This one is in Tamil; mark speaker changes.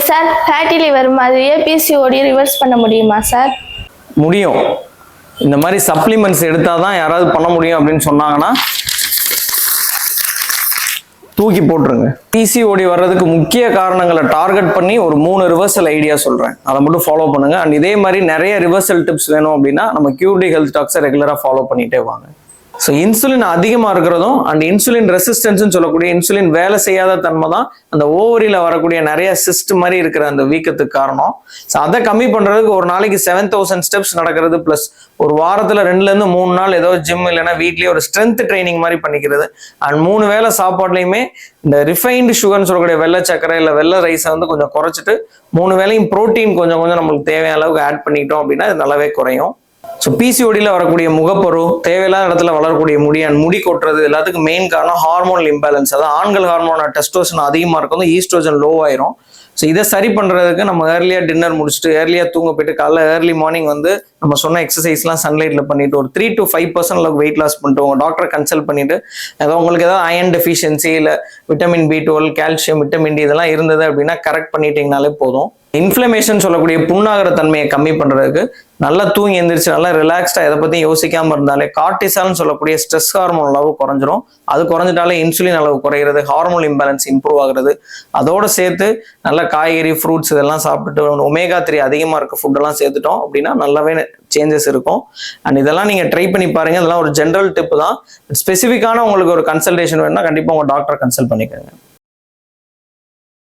Speaker 1: சார் ஃபேட்டி லிவர் மாதிரியே பிசிஓடி ரிவர்ஸ் பண்ண முடியுமா சார்?
Speaker 2: முடியும். இந்த மாதிரி சப்ளிமெண்ட்ஸ் எடுத்தால் தான் யாராவது பண்ண முடியும் அப்படின்னு சொன்னாங்கன்னா தூக்கி போட்டுருங்க. பிசிஓடி வர்றதுக்கு முக்கிய காரணங்களை டார்கெட் பண்ணி ஒரு 3 ரிவர்சல் ஐடியா சொல்கிறேன், அதை மட்டும் ஃபாலோ பண்ணுங்க. அண்ட் இதே மாதிரி நிறைய ரிவர்சல் டிப்ஸ் வேணும் அப்படின்னா நம்ம கியூர்டி ஹெல்த் டாக்ஸை ரெகுலராக ஃபாலோ பண்ணிட்டே வாங்க. ஸோ இன்சுலின் அதிகமாக இருக்கிறதும் அண்ட் இன்சுலின் ரெசிஸ்டன்ஸ்னு சொல்லக்கூடிய இன்சுலின் வேலை செய்யாத தன்மை தான் அந்த ஓவரியில் வரக்கூடிய நிறைய சிஸ்ட் மாதிரி இருக்கிற அந்த வீக்கத்துக்கு காரணம். ஸோ அதை கம்மி பண்ணுறதுக்கு ஒரு நாளைக்கு 7000 ஸ்டெப்ஸ் நடக்கிறது, ப்ளஸ் ஒரு வாரத்தில் 2-3 நாள் ஏதோ ஜிம் இல்லைன்னா வீட்லேயே ஒரு ஸ்ட்ரென்த் ட்ரைனிங் மாதிரி பண்ணிக்கிறது. அண்ட் 3 வேளை சாப்பாட்லையுமே இந்த ரிஃபைன்டு சுகர்னு சொல்லக்கூடிய வெள்ளை சக்கரை இல்லை வெள்ளை ரைஸை வந்து கொஞ்சம் குறைச்சிட்டு 3 வேளையும் ப்ரோட்டீன் கொஞ்சம் கொஞ்சம் நம்மளுக்கு தேவையான அளவுக்கு ஆட் பண்ணிட்டோம் அப்படின்னா இது நல்லாவே குறையும். ஸோ பிசிஓடியில் வரக்கூடிய முகப்பரு, தேவையில்லாத இடத்துல வளரக்கூடிய முடி அண்ட் முடி கொட்டுறது எல்லாத்துக்கும் மெயின் காரணம் ஹார்மோனல் இம்பேலன்ஸ். அதாவது ஆண்கள் ஹார்மோன டெஸ்டோஸ்டெரான் அதிகமாக இருக்கும், ஈஸ்ட்ரோஜன் லோ ஆயிரும். ஸோ இதை சரி பண்ணுறதுக்கு நம்ம ஏர்லியாக டின்னர் முடிச்சுட்டு ஏர்லியாக தூங்க போயிட்டு காலைல ஏர்லி மார்னிங் வந்து நம்ம சொன்ன எக்ஸசைஸ்லாம் சன்லைட்டில் பண்ணிட்டு ஒரு 3 to 5% அளவுக்கு வெயிட் லாஸ் பண்ணிட்டு உங்கள் டாக்டரை கன்சல்ட் பண்ணிட்டு ஏதாவது உங்களுக்கு ஏதாவது அயன் டெஃபிஷியன்சி இல்லை vitamin B12, calcium, vitamin D இதெல்லாம் இருந்தது அப்படின்னா கரெக்ட் பண்ணிட்டீங்கனாலே போதும். இன்ஃப்ளமேஷன் சொல்லக்கூடிய புண்ணாகிற தன்மையை கம்மி பண்ணுறதுக்கு நல்லா தூங்கி எந்திரிச்சு நல்லா ரிலாக்ஸ்டாக எதை பற்றியும் யோசிக்காமல் இருந்தாலே கார்டிசால்னு சொல்லக்கூடிய ஸ்ட்ரெஸ் ஹார்மோன் அளவு குறைஞ்சிரும். அது குறைஞ்சிட்டாலே இன்சுலின் அளவு குறைகிறது, ஹார்மோன் இம்பேலன்ஸ் இம்ப்ரூவ் ஆகுறது. அதோடு சேர்த்து நல்ல காய்கறி, ஃப்ரூட்ஸ் இதெல்லாம் சாப்பிட்டுட்டு ஒமேகா 3 அதிகமாக இருக்க ஃபுட்டெல்லாம் சேர்த்துட்டோம் அப்படின்னா நல்லாவே சேஞ்சஸ் இருக்கும். அண்ட் இதெல்லாம் நீங்கள் ட்ரை பண்ணி பாருங்கள். இதெல்லாம் ஒரு ஜென்ரல் டிப்பு தான். ஸ்பெசிஃபிக்கான உங்களுக்கு ஒரு கன்சல்டேஷன் வேணும்னா கண்டிப்பாக உங்கள் டாக்டரை கன்சல்ட் பண்ணிக்கோங்க.